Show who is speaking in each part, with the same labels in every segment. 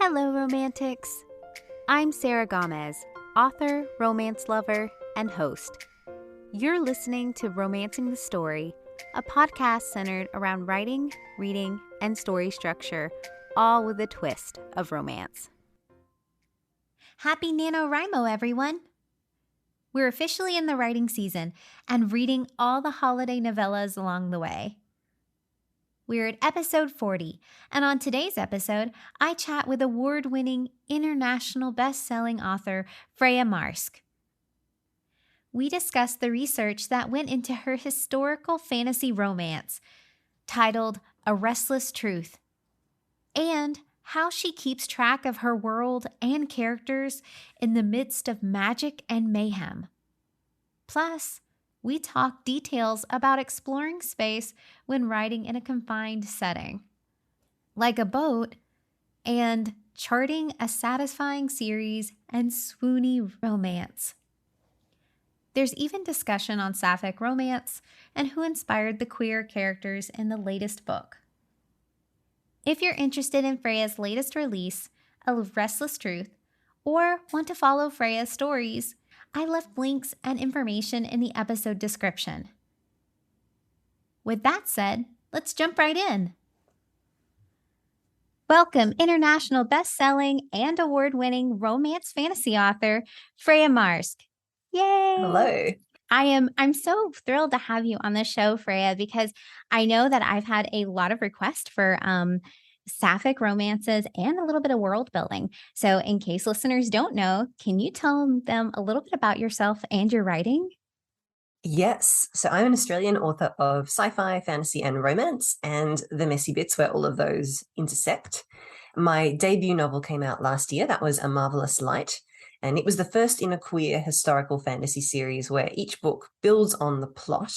Speaker 1: Hello, Romantics. I'm Sarah Gomez, author, romance lover, and host. You're listening to Romancing the Story, a podcast centered around writing, reading, and story structure, all with a twist of romance. Happy NaNoWriMo, everyone! We're officially in the writing season and reading all the holiday novellas along the way. We're at episode 40, and on today's episode, I chat with award-winning international best-selling author Freya Marske. We discuss the research that went into her historical fantasy romance, titled A Restless Truth, and how she keeps track of her world and characters in the midst of magic and mayhem. Plus, we talk details about exploring space when writing in a confined setting, like a boat, and charting a satisfying series and swoony romance. There's even discussion on Sapphic romance and who inspired the queer characters in the latest book. If you're interested in Freya's latest release, A Restless Truth, or want to follow Freya's stories, I left links and information in the episode description. With that said, let's jump right in. Welcome, international best-selling and award-winning romance fantasy author, Freya Marske. Yay!
Speaker 2: Hello.
Speaker 1: I'm so thrilled to have you on the show, Freya, because I know that I've had a lot of requests for Sapphic romances and a little bit of world building. So in case listeners don't know, can you tell them a little bit about yourself and your writing?
Speaker 2: Yes. So I'm an Australian author of sci-fi, fantasy, and romance, and the messy bits where all of those intersect. My debut novel came out last year. That was A Marvellous Light. And it was the first in a queer historical fantasy series where each book builds on the plot,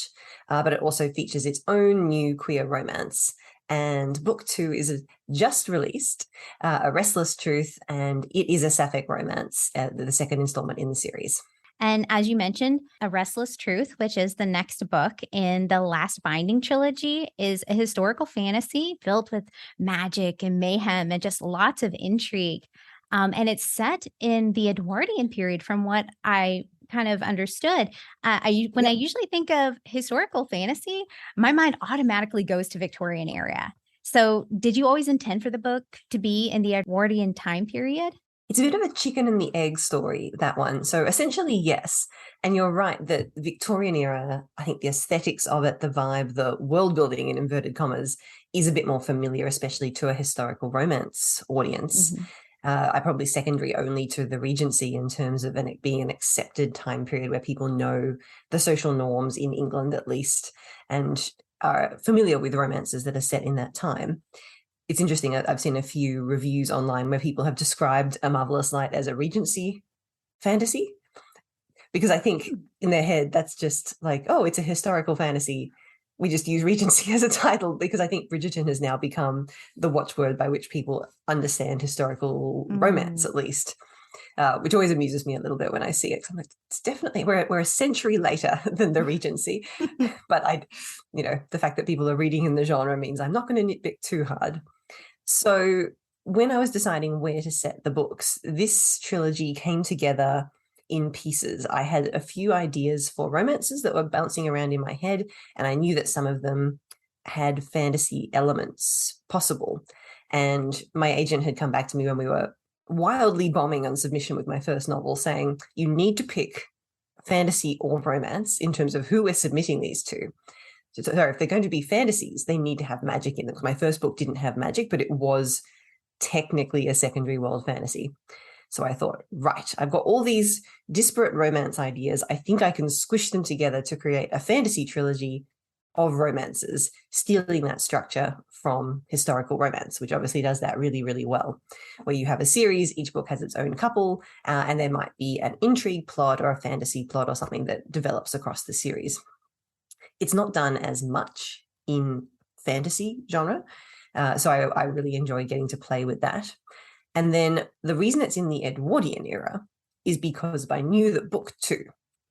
Speaker 2: but it also features its own new queer romance. And book 2 is just released, A Restless Truth, and it is a Sapphic romance, the second installment in the series.
Speaker 1: And as you mentioned, A Restless Truth, which is the next book in the Last Binding trilogy, is a historical fantasy filled with magic and mayhem and just lots of intrigue. And it's set in the Edwardian period, from what I kind of understood. I usually think of historical fantasy, my mind automatically goes to Victorian era. So did you always intend for the book to be in the Edwardian time period?
Speaker 2: It's a bit of a chicken and the egg story, that one. So essentially, yes. And you're right that the Victorian era, I think the aesthetics of it, the vibe, the world building in inverted commas, is a bit more familiar, especially to a historical romance audience.
Speaker 1: Mm-hmm.
Speaker 2: I probably secondary only to the Regency in terms of it being an accepted time period where people know the social norms in England, at least, and are familiar with romances that are set in that time. It's interesting. I've seen a few reviews online where people have described A Marvellous Light as a Regency fantasy, because I think in their head that's just like, oh, it's a historical fantasy. We just use Regency as a title, because I think Bridgerton has now become the watchword by which people understand historical romance, at least, which always amuses me a little bit when I see it. I'm like, it's definitely, we're a century later than the Regency. But the fact that people are reading in the genre means I'm not going to nitpick too hard. So when I was deciding where to set the books, this trilogy came together in pieces. I had a few ideas for romances that were bouncing around in my head, and I knew that some of them had fantasy elements possible. And my agent had come back to me when we were wildly bombing on submission with my first novel, saying, you need to pick fantasy or romance in terms of who we're submitting these to. So if they're going to be fantasies, they need to have magic in them. My first book didn't have magic, but it was technically a secondary world fantasy. So I thought, right, I've got all these disparate romance ideas. I think I can squish them together to create a fantasy trilogy of romances, stealing that structure from historical romance, which obviously does that really, really well, where you have a series, each book has its own couple, and there might be an intrigue plot or a fantasy plot or something that develops across the series. It's not done as much in fantasy genre, so I really enjoy getting to play with that. And then the reason it's in the Edwardian era is because I knew that book 2,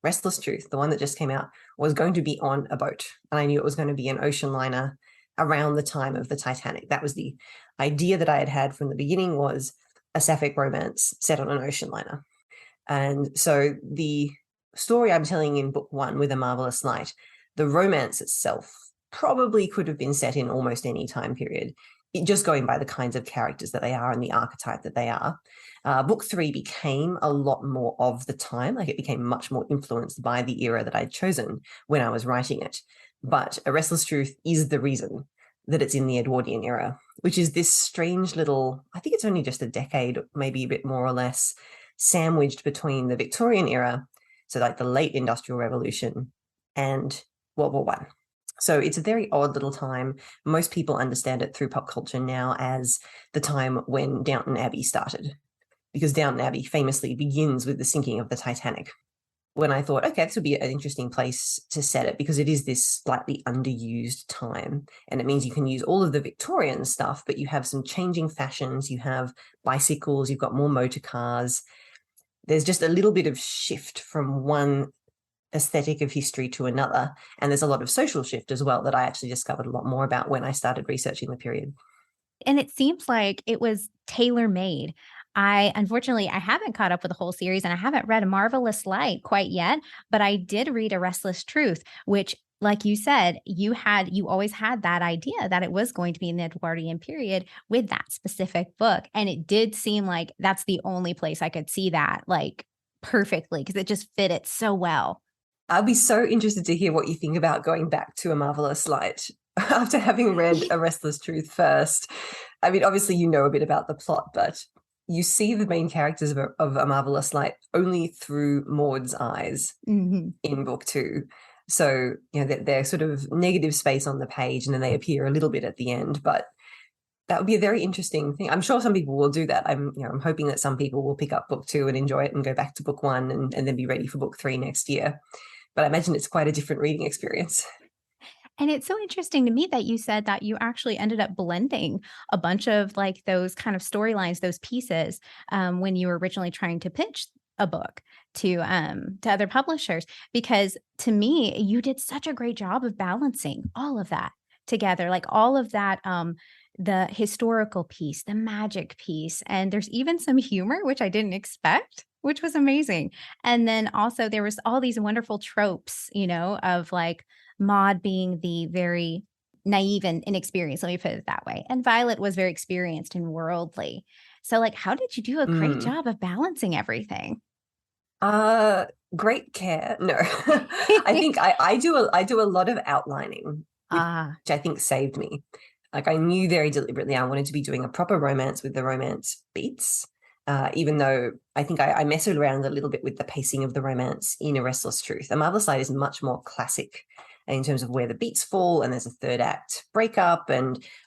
Speaker 2: Restless Truth, the one that just came out, was going to be on a boat. And I knew it was going to be an ocean liner around the time of the Titanic. That was the idea that I had from the beginning, was a Sapphic romance set on an ocean liner. And so the story I'm telling in book 1 with A Marvellous Light, the romance itself probably could have been set in almost any time period, just going by the kinds of characters that they are and the archetype that they are. Book 3 became a lot more of the time, like it became much more influenced by the era that I'd chosen when I was writing it. But A Restless Truth is the reason that it's in the Edwardian era, which is this strange little, I think it's only just a decade, maybe a bit more or less, sandwiched between the Victorian era, so like the late Industrial Revolution, and World War I. So it's a very odd little time. Most people understand it through pop culture now as the time when Downton Abbey started, because Downton Abbey famously begins with the sinking of the Titanic. When I thought, okay, this would be an interesting place to set it, because it is this slightly underused time. And it means you can use all of the Victorian stuff, but you have some changing fashions. You have bicycles, you've got more motor cars. There's just a little bit of shift from one aesthetic of history to another. And there's a lot of social shift as well that I actually discovered a lot more about when I started researching the period.
Speaker 1: And it seems like it was tailor-made. Unfortunately, I haven't caught up with the whole series and I haven't read A Marvellous Light quite yet, but I did read A Restless Truth, which, like you said, you always had that idea that it was going to be in the Edwardian period with that specific book. And it did seem like that's the only place I could see that like perfectly, because it just fit it so well.
Speaker 2: I'll be so interested to hear what you think about going back to A Marvellous Light after having read A Restless Truth first. I mean, obviously you know a bit about the plot, but you see the main characters of A Marvellous Light only through Maud's eyes in book 2. So, you know, they're sort of negative space on the page, and then they appear a little bit at the end, but that would be a very interesting thing. I'm sure some people will do that. I'm hoping that some people will pick up book 2 and enjoy it and go back to book 1 and then be ready for book 3 next year. But I imagine it's quite a different reading experience.
Speaker 1: And it's so interesting to me that you said that you actually ended up blending a bunch of like those kind of storylines, those pieces, when you were originally trying to pitch a book to other publishers, because to me, you did such a great job of balancing all of that together, like all of that, the historical piece, the magic piece, and there's even some humor, which I didn't expect, which was amazing. And then also there was all these wonderful tropes, you know, of like Maud being the very naive and inexperienced, let me put it that way. And Violet was very experienced and worldly. So like, how did you do a great job of balancing everything?
Speaker 2: Great care. No, I think I do a lot of outlining, which I think saved me. Like I knew very deliberately I wanted to be doing a proper romance with the romance beats, even though I think I messed around a little bit with the pacing of the romance in A Restless Truth. A Marvellous Light is much more classic in terms of where the beats fall, and there's a third act breakup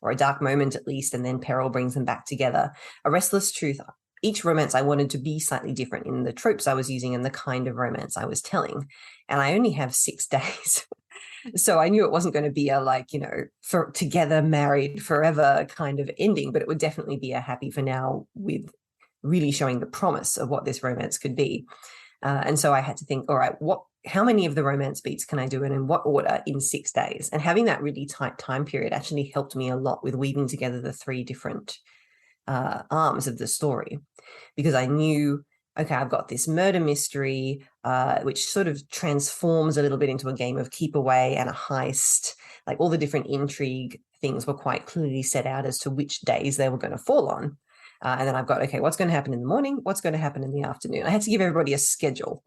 Speaker 2: or a dark moment at least, and then peril brings them back together. A Restless Truth, each romance I wanted to be slightly different in the tropes I was using and the kind of romance I was telling. And I only have 6 days. So I knew it wasn't going to be a like, you know, for together, married forever kind of ending, but it would definitely be a happy for now with really showing the promise of what this romance could be. And so I had to think, all right, how many of the romance beats can I do and in what order in 6 days? And having that really tight time period actually helped me a lot with weaving together the 3 different arms of the story, because I knew, okay, I've got this murder mystery, which sort of transforms a little bit into a game of keep away and a heist. Like all the different intrigue things were quite clearly set out as to which days they were going to fall on. And then I've got, okay, what's going to happen in the morning? What's going to happen in the afternoon? I had to give everybody a schedule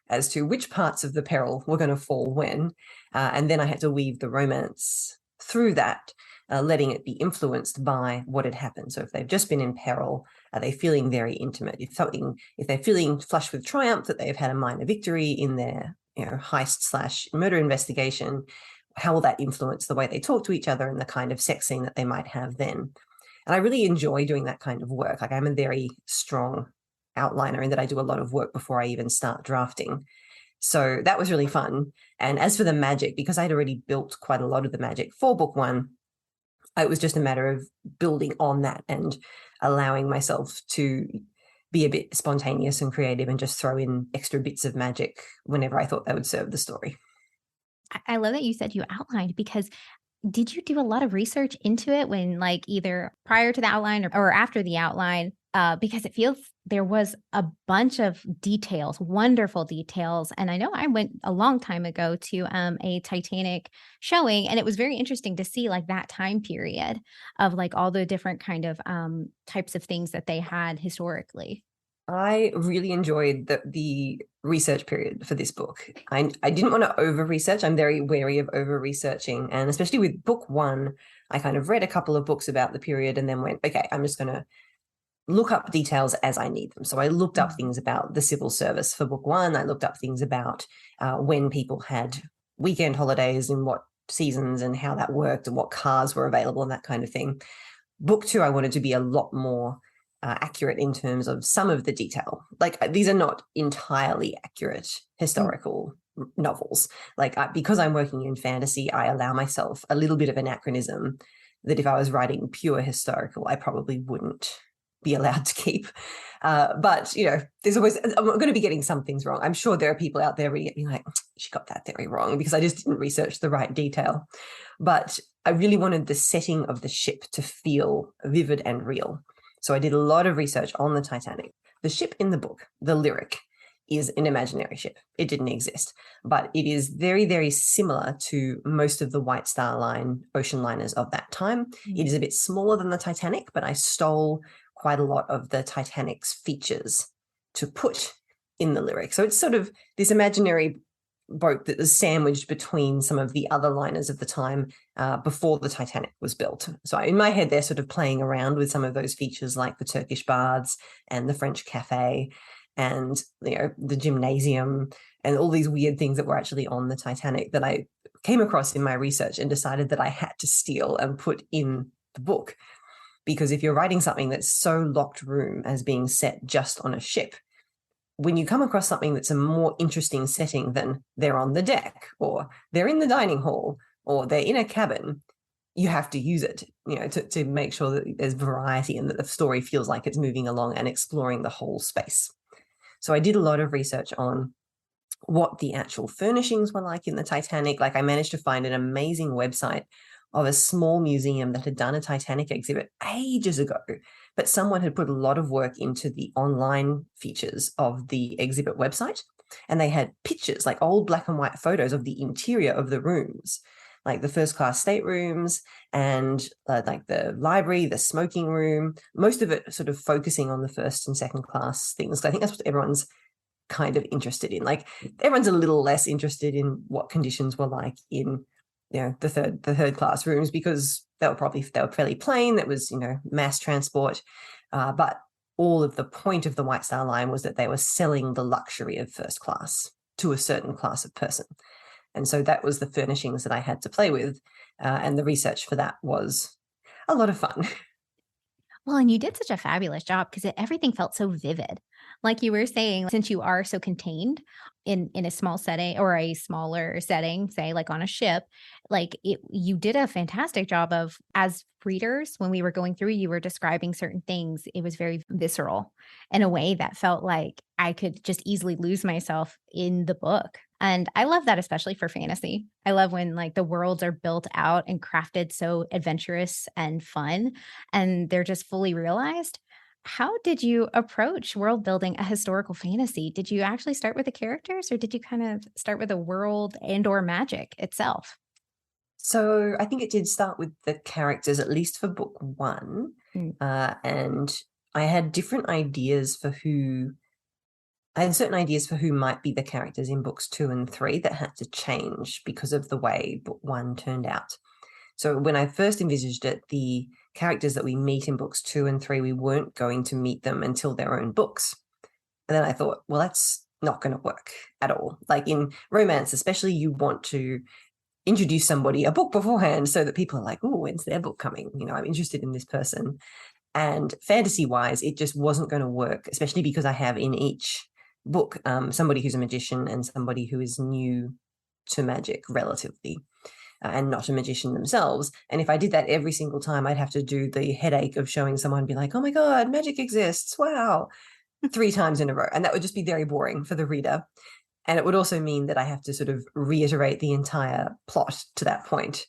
Speaker 2: as to which parts of the peril were going to fall when. And then I had to weave the romance through that, letting it be influenced by what had happened. So if they've just been in peril, are they feeling very intimate? If they're feeling flushed with triumph that they've had a minor victory in their, you know, heist/murder investigation, how will that influence the way they talk to each other and the kind of sex scene that they might have then? And I really enjoy doing that kind of work. Like I'm a very strong outliner in that I do a lot of work before I even start drafting. So that was really fun. And as for the magic, because I'd already built quite a lot of the magic for book 1, it was just a matter of building on that and allowing myself to be a bit spontaneous and creative and just throw in extra bits of magic whenever I thought they would serve the story.
Speaker 1: I love that you said you outlined, because did you do a lot of research into it when like either prior to the outline or after the outline? because it feels there was a bunch of details, wonderful details. And I know I went a long time ago to a Titanic showing, and it was very interesting to see like that time period of like all the different kind of types of things that they had historically.
Speaker 2: I really enjoyed the research period for this book. I didn't want to over research. I'm very wary of over researching. And especially with book one, I kind of read a couple of books about the period and then went, okay, I'm just going to look up details as I need them. So I looked up things about the civil service for book one. I looked up things about when people had weekend holidays and what seasons and how that worked and what cars were available and that kind of thing. Book two, I wanted to be a lot more accurate in terms of some of the detail. Like these are not entirely accurate historical novels. Like because I'm working in fantasy, I allow myself a little bit of anachronism that if I was writing pure historical, I probably wouldn't be allowed to keep. But, you know, there's always, I'm going to be getting some things wrong. I'm sure there are people out there reading it being like, she got that theory wrong because I just didn't research the right detail. But I really wanted the setting of the ship to feel vivid and real. So I did a lot of research on the Titanic. The ship in the book, the Lyric, is an imaginary ship. It didn't exist, but it is very, very similar to most of the White Star Line ocean liners of that time. It is a bit smaller than the Titanic, but I stole quite a lot of the Titanic's features to put in the Lyric. So it's sort of this imaginary boat that was sandwiched between some of the other liners of the time before the Titanic was built. So in my head, they're sort of playing around with some of those features like the Turkish baths and the French cafe and, you know, the gymnasium and all these weird things that were actually on the Titanic that I came across in my research and decided that I had to steal and put in the book. Because if you're writing something that's so locked room as being set just on a ship, when you come across something that's a more interesting setting than they're on the deck or they're in the dining hall or they're in a cabin, you have to use it, you know, to make sure that there's variety and that the story feels like it's moving along and exploring the whole space. So I did a lot of research on what the actual furnishings were like in the Titanic. Like I managed to find an amazing website of a small museum that had done a Titanic exhibit ages ago, but someone had put a lot of work into the online features of the exhibit website. And they had pictures, like old black and white photos of the interior of the rooms, like the first class staterooms and like the library, the smoking room, most of it sort of focusing on the first and second class things. I think that's what everyone's kind of interested in. Like everyone's a little less interested in what conditions were like in, you know, the third class rooms because they were fairly plain. That was, you know, mass transport. But all of the point of the White Star Line was that they were selling the luxury of first class to a certain class of person. And so that was the furnishings that I had to play with. And the research for that was a lot of fun.
Speaker 1: Well, and you did such a fabulous job because everything felt so vivid. Like you were saying, since you are so contained in a small setting or a smaller setting, say like on a ship, like you did a fantastic job of, as readers, when we were going through, you were describing certain things. It was very visceral in a way that felt like I could just easily lose myself in the book. And I love that, especially for fantasy. I love when like the worlds are built out and crafted so adventurous and fun, and they're just fully realized. How did you approach world building a historical fantasy? Did you actually start with the characters or did you kind of start with the world and or magic itself?
Speaker 2: So I think it did start with the characters, at least for book one. And I had different ideas for who I had certain ideas for who might be the characters in books 2 and 3 that had to change because of the way book 1 turned out. So when I first envisaged it, the characters that we meet in books 2 and 3, we weren't going to meet them until their own books. And then I thought, well, that's not going to work at all. Like in romance, especially, you want to introduce somebody a book beforehand so that people are like, oh, when's their book coming? You know, I'm interested in this person. And fantasy-wise, it just wasn't going to work, especially because I have in each book somebody who's a magician and somebody who is new to magic relatively and not a magician themselves. And if I did that every single time, I'd have to do the headache of showing someone, be like, oh my God, magic exists, wow, 3 times in a row. And that would just be very boring for the reader. And it would also mean that I have to sort of reiterate the entire plot to that point,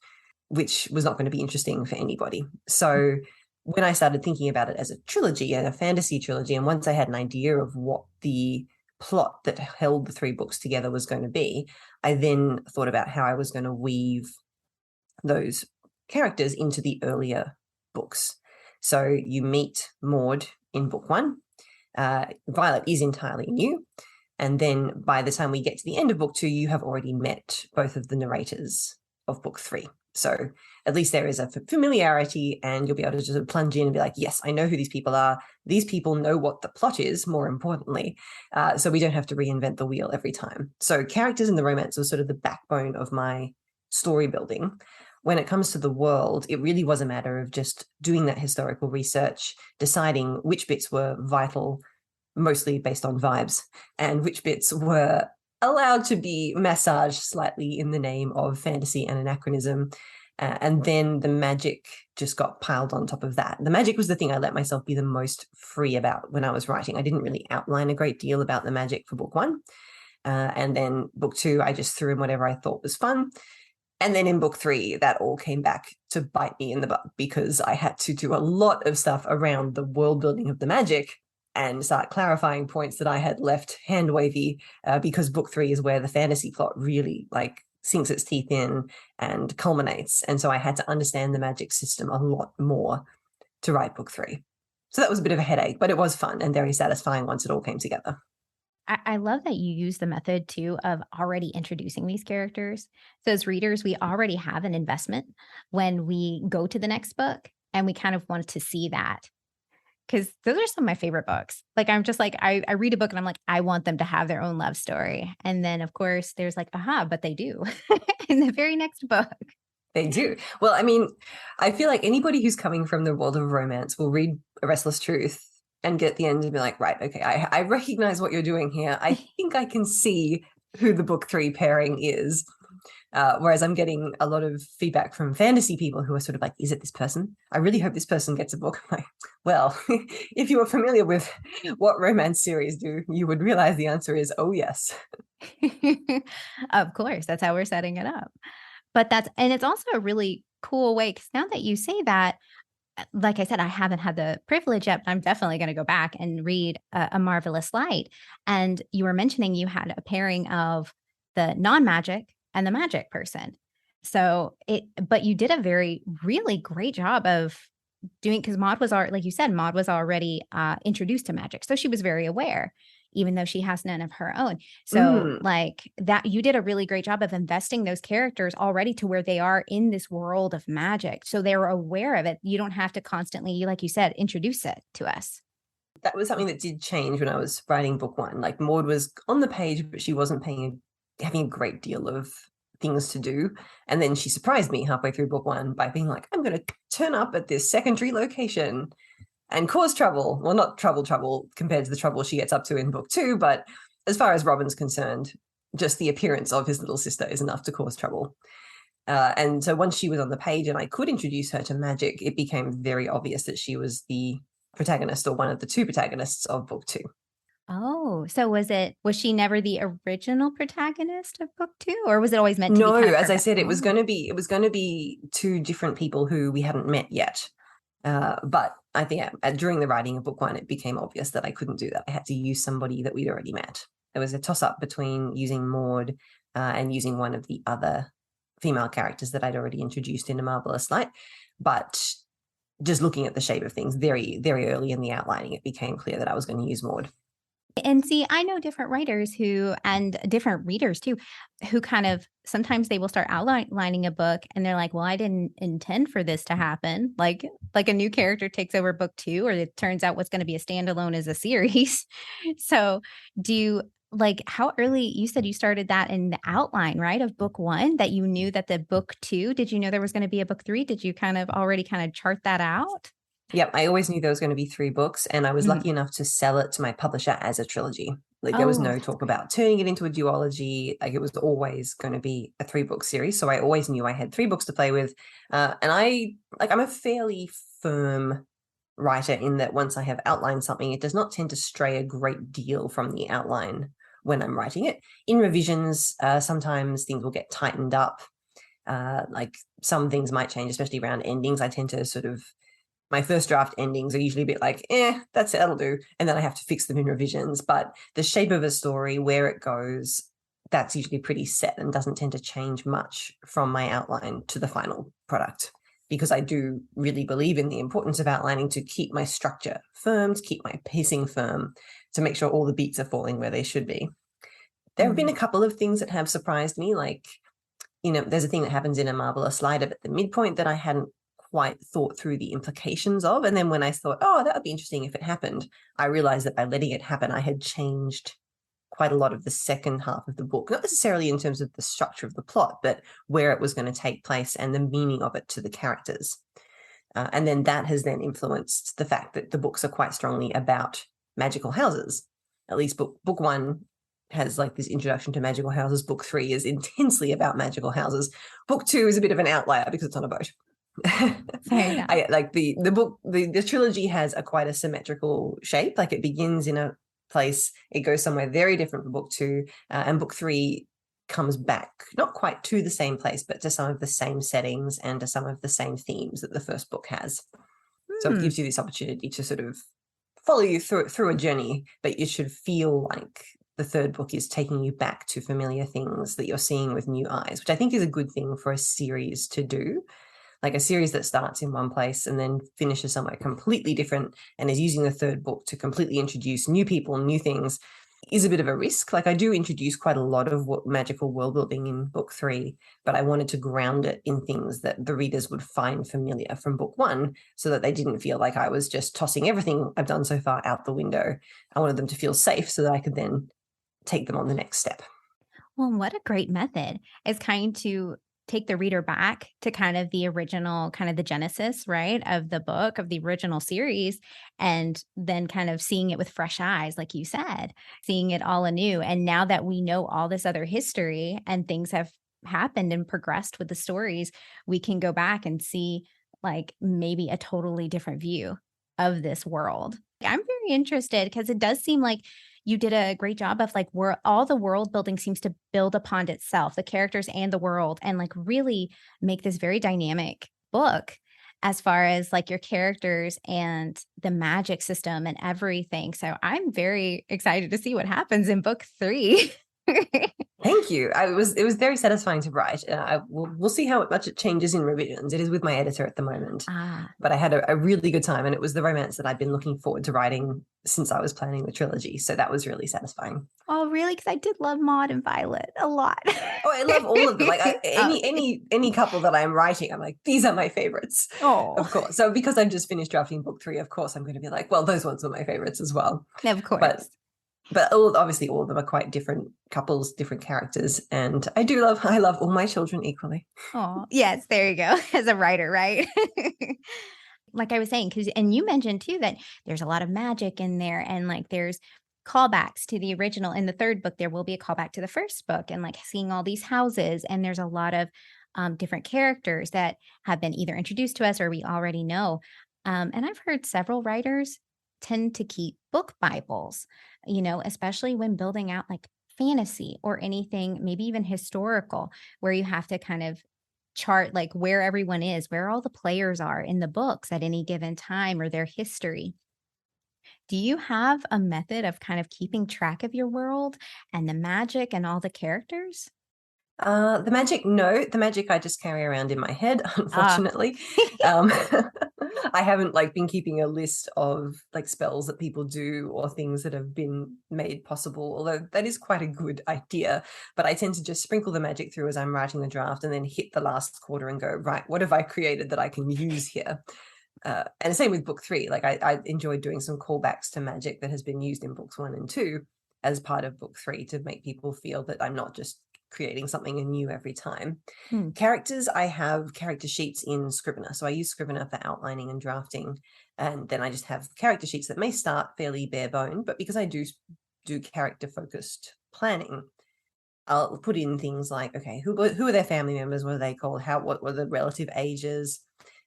Speaker 2: which was not going to be interesting for anybody. So when I started thinking about it as a trilogy and a fantasy trilogy, and once I had an idea of what the plot that held the 3 books together was going to be, I then thought about how I was going to weave those characters into the earlier books. So you meet Maud in book 1. Violet is entirely new. And then by the time we get to the end of book 2, you have already met both of the narrators of book 3. So at least there is a familiarity, and you'll be able to just plunge in and be like, yes, I know who these people are. These people know what the plot is, more importantly. So we don't have to reinvent the wheel every time. So characters in the romance was sort of the backbone of my story building. When it comes to the world, it really was a matter of just doing that historical research, deciding which bits were vital, mostly based on vibes, and which bits were allowed to be massaged slightly in the name of fantasy and anachronism. And then the magic just got piled on top of that. The magic was the thing I let myself be the most free about when I was writing. I didn't really outline a great deal about the magic for book 1. And then book 2, I just threw in whatever I thought was fun. And then in book 3, that all came back to bite me in the butt, because I had to do a lot of stuff around the world building of the magic and start clarifying points that I had left hand wavy, because book 3 is where the fantasy plot really sinks its teeth in and culminates. And so I had to understand the magic system a lot more to write book 3. So that was a bit of a headache, but it was fun and very satisfying once it all came together.
Speaker 1: I love that you use the method too of already introducing these characters. So as readers, we already have an investment when we go to the next book, and we kind of want to see that, because those are some of my favorite books. Like, I'm just like, I read a book and I'm like, I want them to have their own love story. And then of course there's like, aha, but they do in the very next book.
Speaker 2: They do. Well, I mean, I feel like anybody who's coming from the world of romance will read A Restless Truth and get the end and be like, right, okay, I recognize what you're doing here. I think I can see who the book 3 pairing is. Whereas I'm getting a lot of feedback from fantasy people who are sort of like, is it this person? I really hope this person gets a book. I'm like, well, if you were familiar with what romance series do, you would realize the answer is, oh, yes.
Speaker 1: Of course, that's how we're setting it up. But and it's also a really cool way, because now that you say that, like I said, I haven't had the privilege yet, but I'm definitely going to go back and read a Marvellous Light. And you were mentioning you had a pairing of the non-magic and the magic person. But you did a really great job of doing, because Maud was already, like you said, Maud was already introduced to magic. So she was very aware, even though she has none of her own. So like that, you did a really great job of investing those characters already to where they are in this world of magic. So they're aware of it. You don't have to constantly, like you said, introduce it to us.
Speaker 2: That was something that did change when I was writing book 1. Like, Maud was on the page, but she wasn't having a great deal of things to do. And then she surprised me halfway through book 1 by being like, I'm going to turn up at this secondary location and cause trouble. Well, not trouble compared to the trouble she gets up to in book 2, but as far as Robin's concerned, just the appearance of his little sister is enough to cause trouble. And so once she was on the page and I could introduce her to magic, it became very obvious that she was the protagonist, or one of the 2 protagonists of book 2.
Speaker 1: Oh, so was she never the original protagonist of book 2, or was it always meant to be?
Speaker 2: No, as I said, it was going to be 2 different people who we hadn't met yet. But I think during the writing of book 1, it became obvious that I couldn't do that. I had to use somebody that we'd already met. There was a toss-up between using Maud and using one of the other female characters that I'd already introduced in A Marvellous Light. But just looking at the shape of things very, very early in the outlining, it became clear that I was going to use Maud.
Speaker 1: And see, I know different writers and different readers too, who kind of, sometimes they will start outlining a book and they're like, well, I didn't intend for this to happen. Like a new character takes over book 2, or it turns out what's going to be a standalone is a series. So how early, you said you started that in the outline, right, of book 1, that you knew that the book 2, did you know there was going to be a book 3? Did you already chart that out?
Speaker 2: Yep, I always knew there was going to be 3 books, and I was lucky enough to sell it to my publisher as a trilogy. There was no talk about turning it into a duology. It was always going to be a 3-book series. So I always knew I had 3 books to play with. And I'm a fairly firm writer in that once I have outlined something, it does not tend to stray a great deal from the outline when I'm writing it. In revisions, sometimes things will get tightened up. Some things might change, especially around endings. I tend to sort of my first draft endings are usually a bit like, that'll do. And then I have to fix them in revisions. But the shape of a story, where it goes, that's usually pretty set and doesn't tend to change much from my outline to the final product, because I do really believe in the importance of outlining to keep my structure firm, to keep my pacing firm, to make sure all the beats are falling where they should be. There have been a couple of things that have surprised me, like, there's a thing that happens in a Marvellous slide up at the midpoint that I hadn't quite thought through the implications of. And then when I thought, that would be interesting if it happened, I realized that by letting it happen, I had changed quite a lot of the second half of the book, not necessarily in terms of the structure of the plot, but where it was going to take place and the meaning of it to the characters. And then that has then influenced the fact that the books are quite strongly about magical houses. At least book one has like this introduction to magical houses. Book 3 is intensely about magical houses. Book 2 is a bit of an outlier because it's on a boat.
Speaker 1: Fair enough.
Speaker 2: I like the book, the trilogy has quite a symmetrical shape. Like it begins in a place, it goes somewhere very different from book 2, and book 3 comes back not quite to the same place, but to some of the same settings and to some of the same themes that the first book has. So it gives you this opportunity to sort of follow you through a journey, but you should feel like the third book is taking you back to familiar things that you're seeing with new eyes, which I think is a good thing for a series to do. Like a series that starts in one place and then finishes somewhere completely different and is using the third book to completely introduce new people, new things, is a bit of a risk. Like I do introduce quite a lot of magical world building in book 3, but I wanted to ground it in things that the readers would find familiar from book 1, so that they didn't feel like I was just tossing everything I've done so far out the window. I wanted them to feel safe so that I could then take them on the next step.
Speaker 1: Well, what a great method is kind to take the reader back to kind of the original, kind of the genesis, right, of the book, of the original series, and then kind of seeing it with fresh eyes, like you said, seeing it all anew. And now that we know all this other history and things have happened and progressed with the stories, we can go back and see like maybe a totally different view of this world. I'm very interested because it does seem like you did a great job of like where all the world building seems to build upon itself, the characters and the world, and like really make this very dynamic book as far as like your characters and the magic system and everything. So I'm very excited to see what happens in book 3.
Speaker 2: Thank you. It was very satisfying to write. We'll see how much it changes in revisions. It is with my editor at the moment, but I had a really good time, and it was the romance that I'd been looking forward to writing since I was planning the trilogy. So that was really satisfying.
Speaker 1: Oh, really? Because I did love Maud and Violet a lot.
Speaker 2: Oh, I love all of them. Like any couple that I'm writing, I'm like, these are my favorites.
Speaker 1: Oh,
Speaker 2: of course. So because I've just finished drafting book 3, of course, I'm going to be like, well, those ones were my favorites as well.
Speaker 1: of course.
Speaker 2: But obviously all of them are quite different couples, different characters. And I love all my children equally.
Speaker 1: Oh, yes, there you go. As a writer, right? Like I was saying, and you mentioned too that there's a lot of magic in there, and like there's callbacks to the original. In the third book, there will be a callback to the first book, and like seeing all these houses, and there's a lot of different characters that have been either introduced to us or we already know. And I've heard several writers tend to keep book Bibles, especially when building out like fantasy or anything, maybe even historical, where you have to kind of chart like where everyone is, where all the players are in the books at any given time or their history. Do you have a method of kind of keeping track of your world and the magic and all the characters?
Speaker 2: The magic I just carry around in my head, unfortunately. I haven't like been keeping a list of like spells that people do or things that have been made possible, although that is quite a good idea. But I tend to just sprinkle the magic through as I'm writing the draft and then hit the last quarter and go, right, what have I created that I can use here? And same with book 3. Like I enjoyed doing some callbacks to magic that has been used in books 1 and 2 as part of book 3 to make people feel that I'm not just creating something new every time. Characters, I have character sheets in Scrivener. So I use Scrivener for outlining and drafting. And then I just have character sheets that may start fairly bare bone, but because I do character focused planning, I'll put in things like, okay, who are their family members? What are they called? What were the relative ages?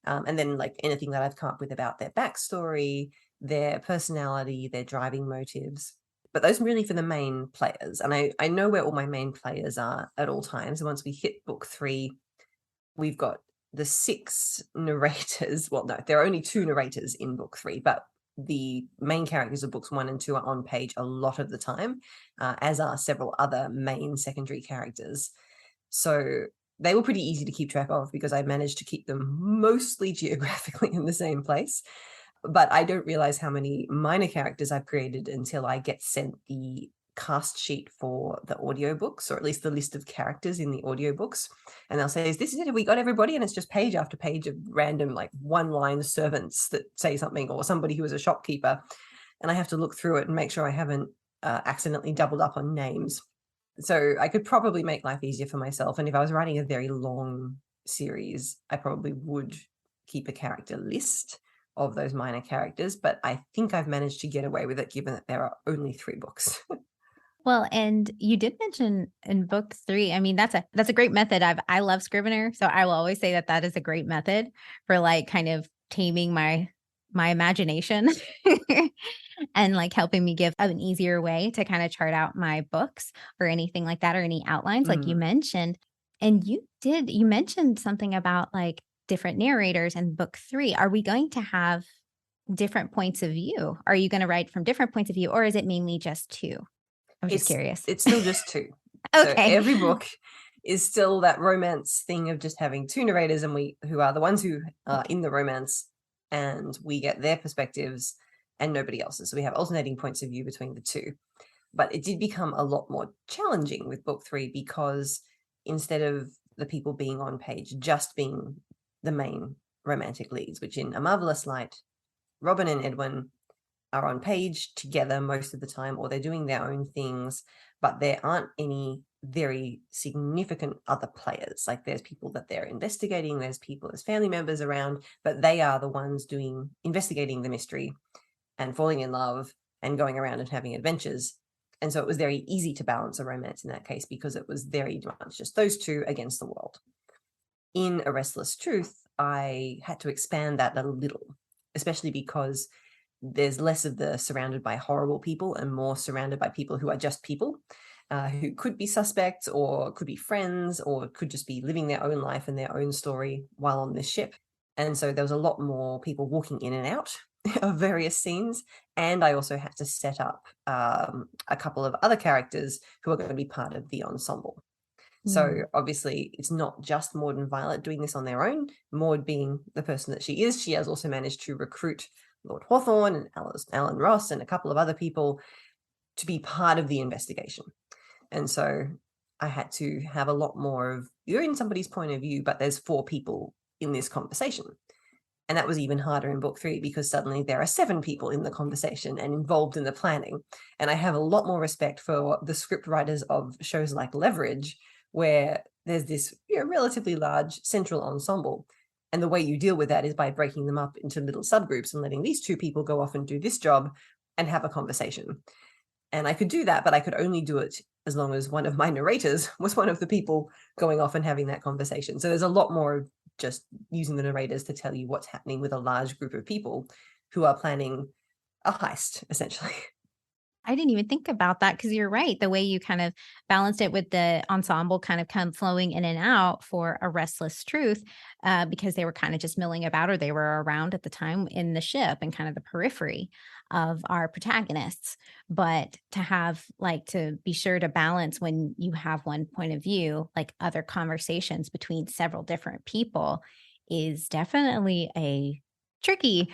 Speaker 2: And then like anything that I've come up with about their backstory, their personality, their driving motives. But those are really for the main players. And I know where all my main players are at all times. And once we hit book 3, we've got the 6 narrators, well, no, there are only 2 narrators in book 3, but the main characters of books 1 and 2 are on page a lot of the time, as are several other main secondary characters. So they were pretty easy to keep track of because I managed to keep them mostly geographically in the same place. But I don't realize how many minor characters I've created until I get sent the cast sheet for the audiobooks, or at least the list of characters in the audiobooks. And they'll say, is this it? Have we got everybody? And it's just page after page of random, like, one-line servants that say something, or somebody who is a shopkeeper. And I have to look through it and make sure I haven't accidentally doubled up on names. So I could probably make life easier for myself. And if I was writing a very long series, I probably would keep a character list of those minor characters. But I think I've managed to get away with it, given that there are only 3 books.
Speaker 1: Well, and you did mention in book 3, I mean, that's a great method. I love Scrivener, so I will always say that is a great method for, like, kind of taming my imagination and, like, helping me give an easier way to kind of chart out my books or anything like that, or any outlines like you mentioned. And you mentioned something about, like, different narrators in book 3. Are we going to have different points of view? Are you going to write from different points of view, or is it mainly just 2? I'm just curious.
Speaker 2: It's still just 2.
Speaker 1: Okay.
Speaker 2: So every book is still that romance thing of just having 2 narrators, and who are the ones who are in the romance, and we get their perspectives and nobody else's. So we have alternating points of view between the 2. But it did become a lot more challenging with book 3, because instead of the people being on page just being the main romantic leads, which in A Marvellous Light, Robin and Edwin are on page together most of the time, or they're doing their own things, but there aren't any very significant other players. Like, there's people that they're investigating, there's people as family members around, but they are the ones investigating the mystery and falling in love and going around and having adventures. And so it was very easy to balance a romance in that case, because it was very much just those 2 against the world. In A Restless Truth, I had to expand that a little, especially because there's less of the surrounded by horrible people and more surrounded by people who are just people, who could be suspects or could be friends or could just be living their own life and their own story while on this ship. And so there was a lot more people walking in and out of various scenes. And I also had to set up a couple of other characters who are going to be part of the ensemble. So obviously it's not just Maud and Violet doing this on their own. Maud, being the person that she is, she has also managed to recruit Lord Hawthorne and Alan Ross and a couple of other people to be part of the investigation. And so I had to have a lot more of, you're in somebody's point of view, but there's 4 people in this conversation. And that was even harder in book 3, because suddenly there are 7 people in the conversation and involved in the planning. And I have a lot more respect for the script writers of shows like Leverage, where there's this relatively large central ensemble. And the way you deal with that is by breaking them up into little subgroups and letting these 2 people go off and do this job and have a conversation. And I could do that, but I could only do it as long as one of my narrators was one of the people going off and having that conversation. So there's a lot more of just using the narrators to tell you what's happening with a large group of people who are planning a heist, essentially.
Speaker 1: I didn't even think about that, because you're right. The way you kind of balanced it with the ensemble kind of come flowing in and out for A Restless Truth, because they were kind of just milling about, or they were around at the time in the ship and kind of the periphery of our protagonists. But to have, like, to be sure to balance when you have one point of view, like other conversations between several different people, is definitely a tricky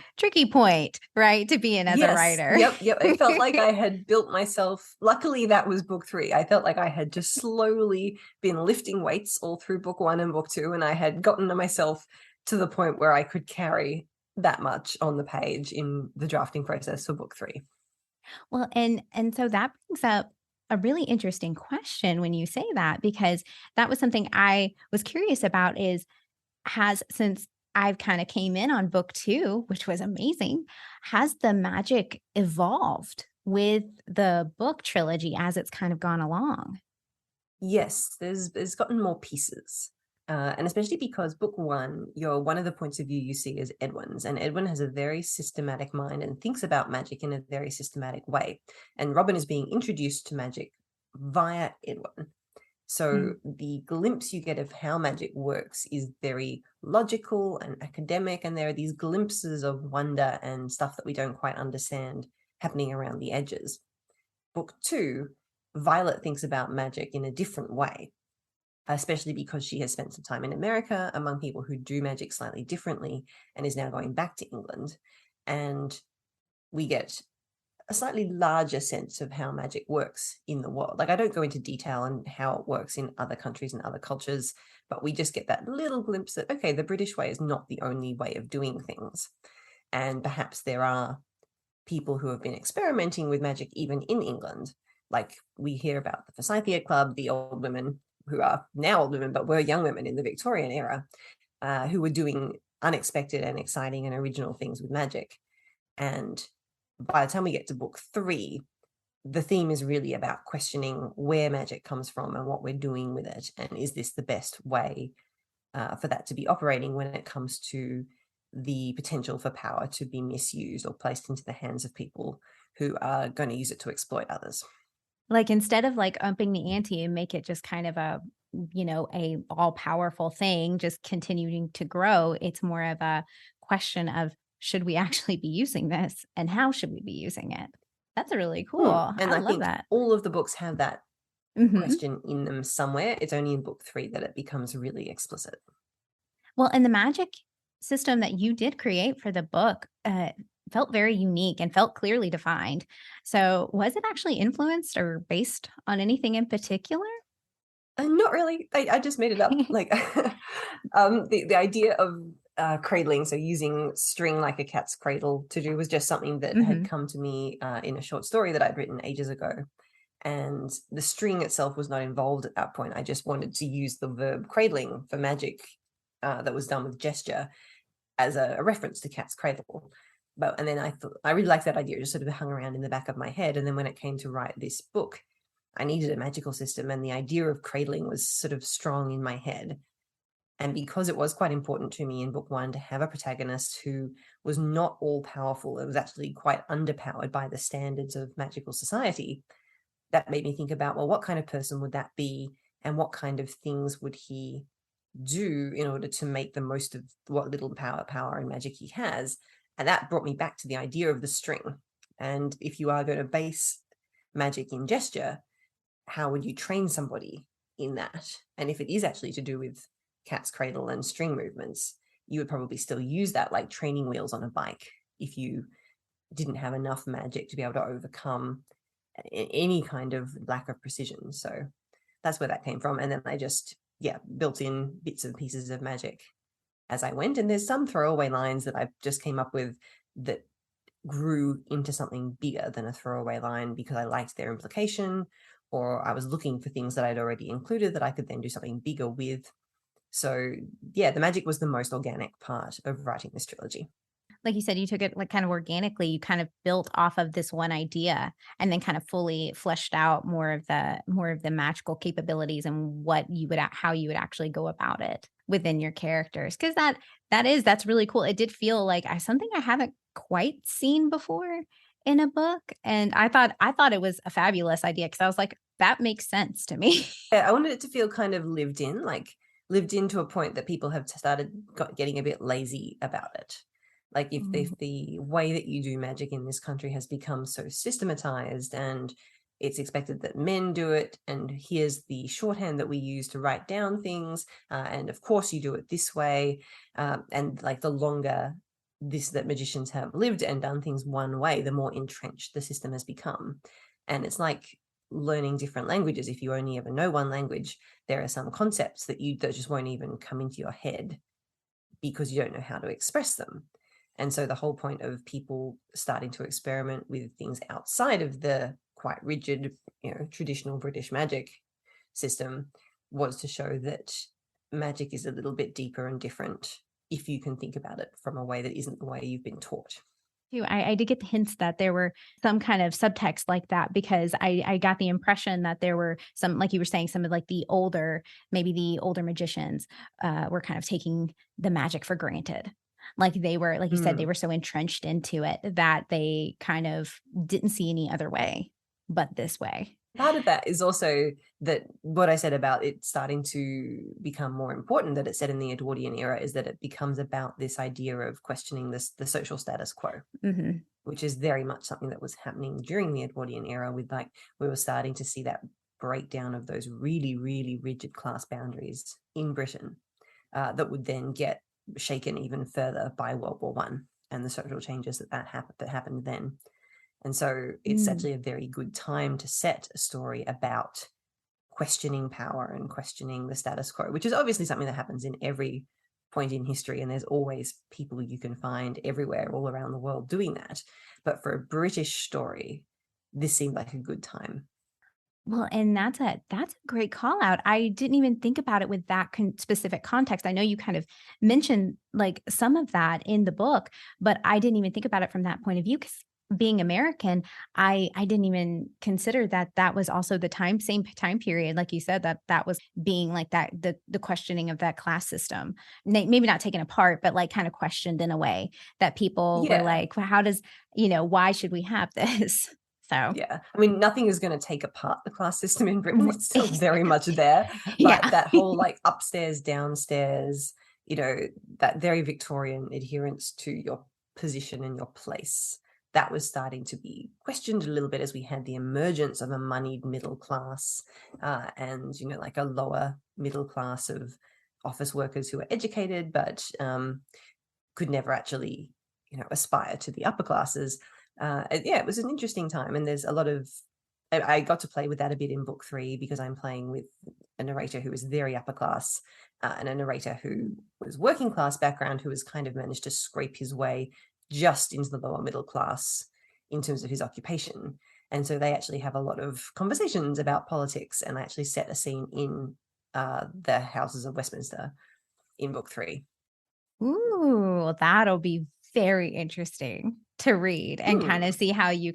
Speaker 1: point, right, to be in as a writer.
Speaker 2: Yep. It felt like I had built myself. Luckily, that was book 3. I felt like I had just slowly been lifting weights all through book 1 and book 2, and I had gotten myself to the point where I could carry that much on the page in the drafting process for book 3.
Speaker 1: Well, and so that brings up a really interesting question when you say that, because that was something I was curious about, is since I've kind of came in on book 2, which was amazing, has the magic evolved with the book trilogy as it's kind of gone along?
Speaker 2: Yes, there's gotten more pieces. And especially because book 1, one of the points of view you see is Edwin's, and Edwin has a very systematic mind and thinks about magic in a very systematic way. And Robin is being introduced to magic via Edwin. So the glimpse you get of how magic works is very logical and academic, and there are these glimpses of wonder and stuff that we don't quite understand happening around the edges. Book 2, Violet thinks about magic in a different way, especially because she has spent some time in America among people who do magic slightly differently and is now going back to England. And we get a slightly larger sense of how magic works in the world. Like, I don't go into detail on how it works in other countries and other cultures, but we just get that little glimpse that, okay, the British way is not the only way of doing things. And perhaps there are people who have been experimenting with magic even in England. Like, we hear about the Forsythia Club, the old women who are now old women, but were young women in the Victorian era, who were doing unexpected and exciting and original things with magic. And by the time we get to book 3, the theme is really about questioning where magic comes from and what we're doing with it. And is this the best way for that to be operating when it comes to the potential for power to be misused or placed into the hands of people who are going to use it to exploit others.
Speaker 1: Like, instead of like upping the ante and make it just kind of a, a all powerful thing, just continuing to grow, it's more of a question of, should we actually be using this and how should we be using it? That's really cool.
Speaker 2: And I
Speaker 1: love
Speaker 2: think
Speaker 1: that.
Speaker 2: all of the books have that question in them somewhere. It's only in book 3 that it becomes really explicit.
Speaker 1: Well, and the magic system that you did create for the book felt very unique and felt clearly defined. So was it actually influenced or based on anything in particular?
Speaker 2: Not really. I just made it up. Like, the idea of cradling, so using string like a cat's cradle to do, was just something that had come to me in a short story that I'd written ages ago. And the string itself was not involved at that point. I just wanted to use the verb cradling for magic that was done with gesture as a reference to cat's cradle. And then I thought I really liked that idea. It just sort of hung around in the back of my head. And then when it came to write this book, I needed a magical system, and the idea of cradling was sort of strong in my head. And because it was quite important to me in book 1 to have a protagonist who was not all powerful, it was actually quite underpowered by the standards of magical society, that made me think about, well, what kind of person would that be, and what kind of things would he do in order to make the most of what little power and magic he has. And that brought me back to the idea of the string. And if you are going to base magic in gesture, how would you train somebody in that? And if it is actually to do with cat's cradle and string movements, you would probably still use that like training wheels on a bike if you didn't have enough magic to be able to overcome any kind of lack of precision. So that's where that came from. And then I just built in bits and pieces of magic as I went. And there's some throwaway lines that I just came up with that grew into something bigger than a throwaway line because I liked their implication, or I was looking for things that I'd already included that I could then do something bigger with. So the magic was the most organic part of writing this trilogy.
Speaker 1: Like you said, you took it like kind of organically, you kind of built off of this one idea and then kind of fully fleshed out more of the magical capabilities and how you would actually go about it within your characters. Cause that's really cool. It did feel like something I haven't quite seen before in a book. And I thought it was a fabulous idea because I was like, that makes sense to me.
Speaker 2: Yeah, I wanted it to feel kind of lived in to a point that people have started getting a bit lazy about it. Like if the way that you do magic in this country has become so systematized and it's expected that men do it, and here's the shorthand that we use to write down things, and of course you do it this way, and like the longer that magicians have lived and done things one way, the more entrenched the system has become. And it's like learning different languages. If you only ever know one language, there are some concepts that just won't even come into your head because you don't know how to express them. And so the whole point of people starting to experiment with things outside of the quite rigid, traditional British magic system was to show that magic is a little bit deeper and different if you can think about it from a way that isn't the way you've been taught.
Speaker 1: I did get the hints that there were some kind of subtext like that because I got the impression that there were some, like you were saying, some of like the older magicians were kind of taking the magic for granted. Like they were, like you said, they were so entrenched into it that they kind of didn't see any other way. but this way.
Speaker 2: Part of that is also that what I said about it starting to become more important that it's set in the Edwardian era is that it becomes about this idea of questioning the social status quo, which is very much something that was happening during the Edwardian era with like we were starting to see that breakdown of those really, really rigid class boundaries in Britain that would then get shaken even further by World War One and the social changes that happened then. And so it's actually a very good time to set a story about questioning power and questioning the status quo, which is obviously something that happens in every point in history. And there's always people you can find everywhere, all around the world doing that. But for a British story, this seemed like a good time.
Speaker 1: Well, and that's a great call out. I didn't even think about it with that specific context. I know you kind of mentioned like some of that in the book, but I didn't even think about it from that point of view because being American, I didn't even consider that was also the same time period, like you said, that was being like that, the questioning of that class system, maybe not taken apart, but like kind of questioned in a way that people were like, well, how does, why should we have this? So
Speaker 2: yeah, I mean, nothing is going to take apart the class system in Britain. It's still very much there, but that whole like upstairs, downstairs, that very Victorian adherence to your position and your place, that was starting to be questioned a little bit as we had the emergence of a moneyed middle class and, like a lower middle class of office workers who were educated, but could never actually, aspire to the upper classes. It was an interesting time, and there's a lot of I got to play with that a bit in book 3 because I'm playing with a narrator who was very upper class and a narrator who was working class background who has kind of managed to scrape his way just into the lower middle class in terms of his occupation. And so they actually have a lot of conversations about politics, and I actually set a scene in the Houses of Westminster in book 3.
Speaker 1: Ooh, that'll be very interesting to read and kind of see how you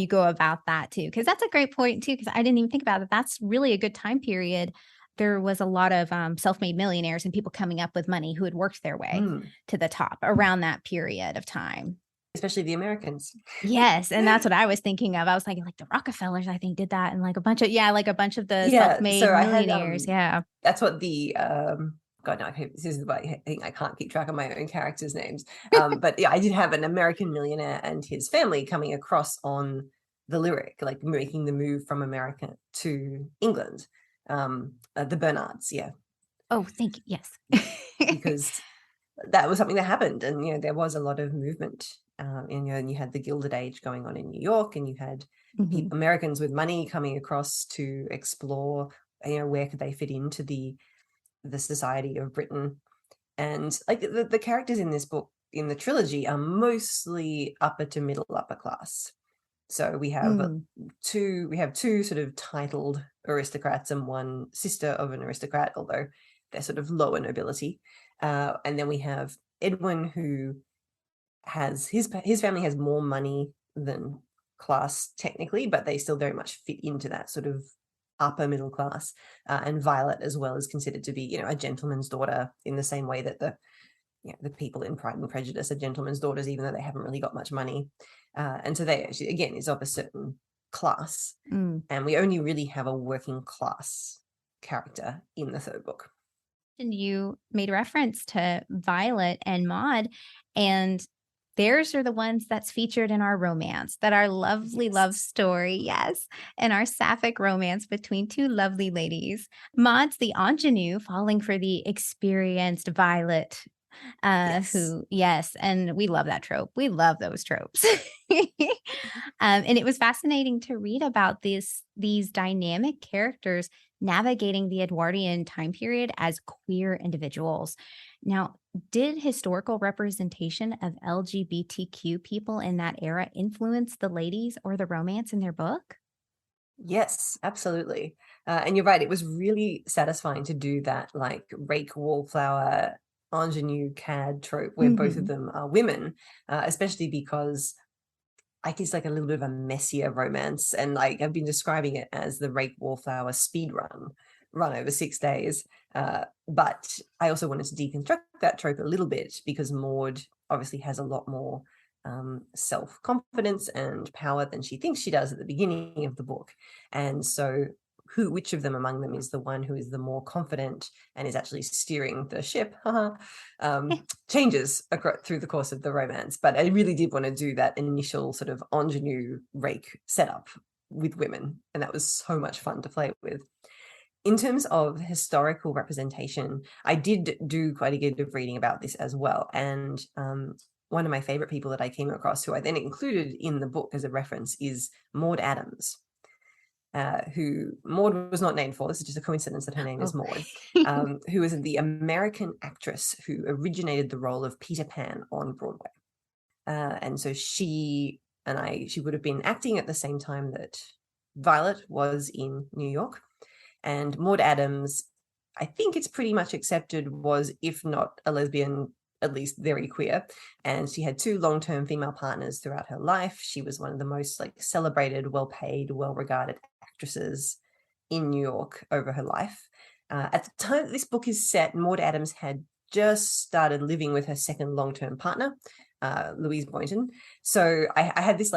Speaker 1: go about that too. Cause that's a great point too. Cause I didn't even think about it. That's really a good time period. There was a lot of self-made millionaires and people coming up with money who had worked their way to the top around that period of time.
Speaker 2: Especially the Americans.
Speaker 1: Yes. And that's what I was thinking of. I was thinking like the Rockefellers, I think, did that. And like a bunch of the self-made millionaires.
Speaker 2: That's what the, God, no, this is the thing. I can't keep track of my own characters' names. But yeah, I did have an American millionaire and his family coming across on the Lyric, like making the move from America to England. The Bernards, yeah.
Speaker 1: Oh, thank you. Yes.
Speaker 2: Because that was something that happened. And, there was a lot of movement. And you had the Gilded Age going on in New York, and you had Americans with money coming across to explore, where could they fit into the society of Britain. And like the characters in this book, in the trilogy, are mostly upper to middle upper class. So we have two sort of titled aristocrats and one sister of an aristocrat, although they're sort of lower nobility. And then we have Edwin, who has his family has more money than class technically, but they still very much fit into that sort of upper middle class. And Violet as well is considered to be, a gentleman's daughter in the same way that the people in Pride and Prejudice are gentlemen's daughters, even though they haven't really got much money. And so they actually, again, is of a certain class. And we only really have a working class character in the third book.
Speaker 1: And you made reference to Violet and Maud, and theirs are the ones that's featured in our romance, that our lovely love story, yes, and our Sapphic romance between two lovely ladies. Maud's the ingenue falling for the experienced Violet, and we love that trope. We love those tropes. And it was fascinating to read about these dynamic characters navigating the Edwardian time period as queer individuals. Now, did historical representation of LGBTQ people in that era influence the ladies or the romance in their book?
Speaker 2: Yes, absolutely. And you're right. It was really satisfying to do that, like rake-wallflower, ingenue cad trope where both of them are women, especially because it's like a little bit of a messier romance. And like I've been describing it as the rake-wallflower speed run over 6 days. But I also wanted to deconstruct that trope a little bit because Maud obviously has a lot more self-confidence and power than she thinks she does at the beginning of the book. And so which of them among them is the one who is the more confident and is actually steering the ship changes through the course of the romance. But I really did want to do that initial sort of ingenue rake setup with women, and that was so much fun to play with. In terms of historical representation, I did do quite a bit of reading about this as well. And one of my favorite people that I came across, who I then included in the book as a reference, is Maud Adams, who Maud was not named for. This is just a coincidence that her name is Maud, who is the American actress who originated the role of Peter Pan on Broadway. And so she would have been acting at the same time that Violet was in New York. And Maud Adams, I think it's pretty much accepted, was, if not a lesbian, at least very queer. And she had 2 long-term female partners throughout her life. She was one of the most celebrated, well-paid, well-regarded actresses in New York over her life. At the time that this book is set, Maud Adams had just started living with her second long-term partner, Louise Boynton. So I had this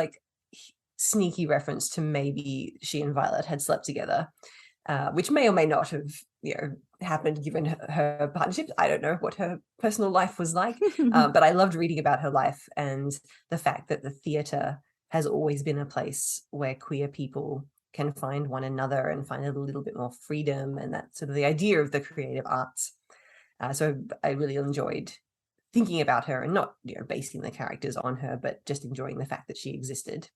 Speaker 2: sneaky reference to maybe she and Violet had slept together. Which may or may not have, happened given her partnership. I don't know what her personal life was like, but I loved reading about her life and the fact that the theatre has always been a place where queer people can find one another and find a little bit more freedom, and that's sort of the idea of the creative arts. So I really enjoyed thinking about her and not, basing the characters on her, but just enjoying the fact that she existed.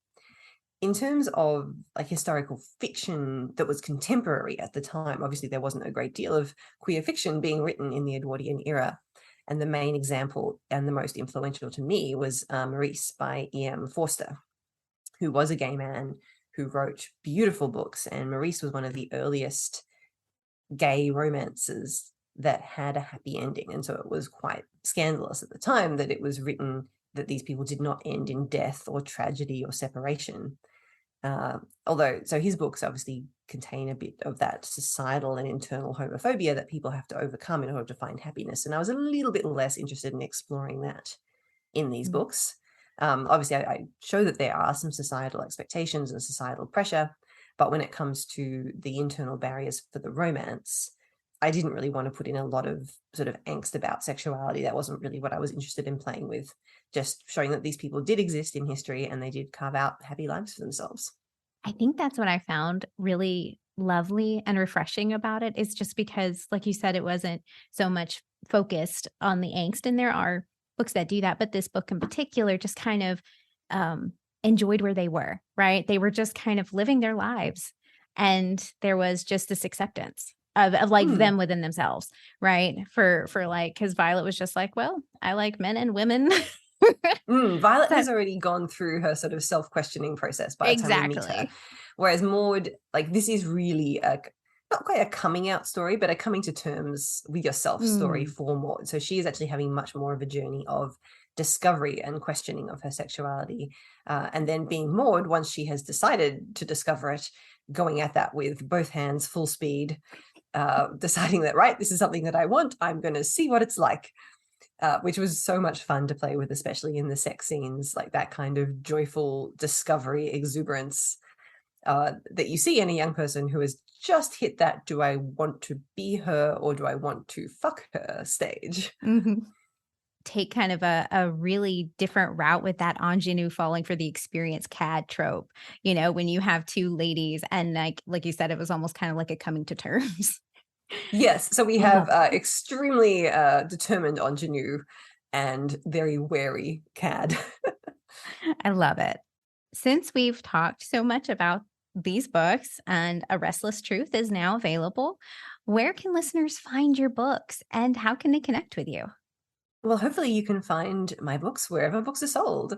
Speaker 2: In terms of historical fiction that was contemporary at the time, obviously there wasn't a great deal of queer fiction being written in the Edwardian era. And the main example and the most influential to me was Maurice by E.M. Forster, who was a gay man who wrote beautiful books. And Maurice was one of the earliest gay romances that had a happy ending. And so it was quite scandalous at the time that it was written that these people did not end in death or tragedy or separation. So his books obviously contain a bit of that societal and internal homophobia that people have to overcome in order to find happiness. And I was a little bit less interested in exploring that in these books. Obviously, I show that there are some societal expectations and societal pressure, but when it comes to the internal barriers for the romance, I didn't really want to put in a lot of sort of angst about sexuality. That wasn't really what I was interested in playing with, just showing that these people did exist in history and they did carve out happy lives for themselves.
Speaker 1: I think that's what I found really lovely and refreshing about it, is just because, like you said, it wasn't so much focused on the angst, and there are books that do that, but this book in particular just kind of enjoyed where they were, right? They were just kind of living their lives, and there was just this acceptance of them within themselves, right? For because Violet was just like, well, I like men and women.
Speaker 2: Violet has already gone through her sort of self-questioning process by the time we meet her. Whereas Maud, this is really not quite a coming out story, but a coming to terms with yourself story for Maud. So she is actually having much more of a journey of discovery and questioning of her sexuality. And then being Maud, once she has decided to discover it, going at that with both hands, full speed, deciding that, right, this is something that I want, I'm going to see what it's like. Which was so much fun to play with, especially in the sex scenes, that kind of joyful discovery exuberance that you see in a young person who has just hit that do I want to be her or do I want to fuck her stage.
Speaker 1: Take kind of a really different route with that ingenue falling for the experienced cad trope, when you have 2 ladies and like you said, it was almost kind of like a coming to terms.
Speaker 2: Yes, so we have extremely determined ingenue and very wary cad.
Speaker 1: I love it. Since we've talked so much about these books and A Restless Truth is now available, where can listeners find your books and how can they connect with you?
Speaker 2: Well, hopefully you can find my books wherever books are sold.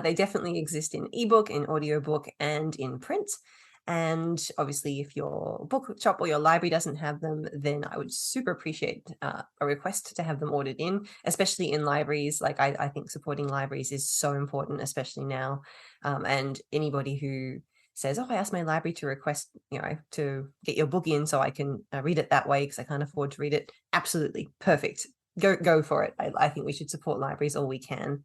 Speaker 2: They definitely exist in ebook, in audiobook, and in print. And obviously, if your bookshop or your library doesn't have them, then I would super appreciate a request to have them ordered in, especially in libraries. I think supporting libraries is so important, especially now. And anybody who says, oh, I asked my library to request, to get your book in so I can read it that way because I can't afford to read it. Absolutely. Perfect. Go for it. I think we should support libraries all we can.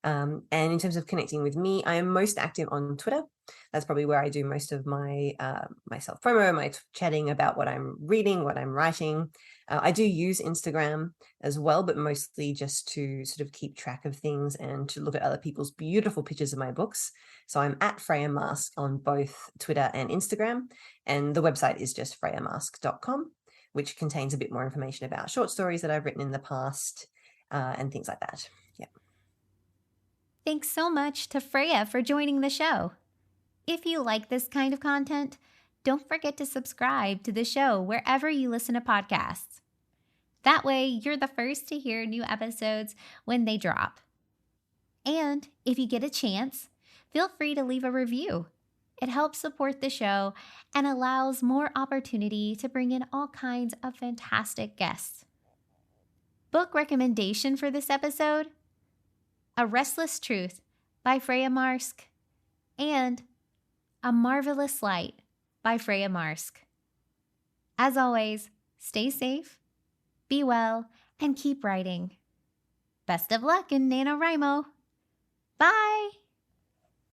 Speaker 2: And in terms of connecting with me, I am most active on Twitter. That's probably where I do most of my my self-promo, my chatting about what I'm reading, what I'm writing. I do use Instagram as well, but mostly just to sort of keep track of things and to look at other people's beautiful pictures of my books. So I'm at Freya Marske on both Twitter and Instagram. And the website is just freyamarske.com, which contains a bit more information about short stories that I've written in the past and things like that. Yeah.
Speaker 1: Thanks so much to Freya for joining the show. If you like this kind of content, don't forget to subscribe to the show wherever you listen to podcasts. That way, you're the first to hear new episodes when they drop. And if you get a chance, feel free to leave a review. It helps support the show and allows more opportunity to bring in all kinds of fantastic guests. Book recommendation for this episode: A Restless Truth by Freya Marske and A Marvellous Light by Freya Marske. As always, stay safe, be well, and keep writing. Best of luck in NaNoWriMo. Bye!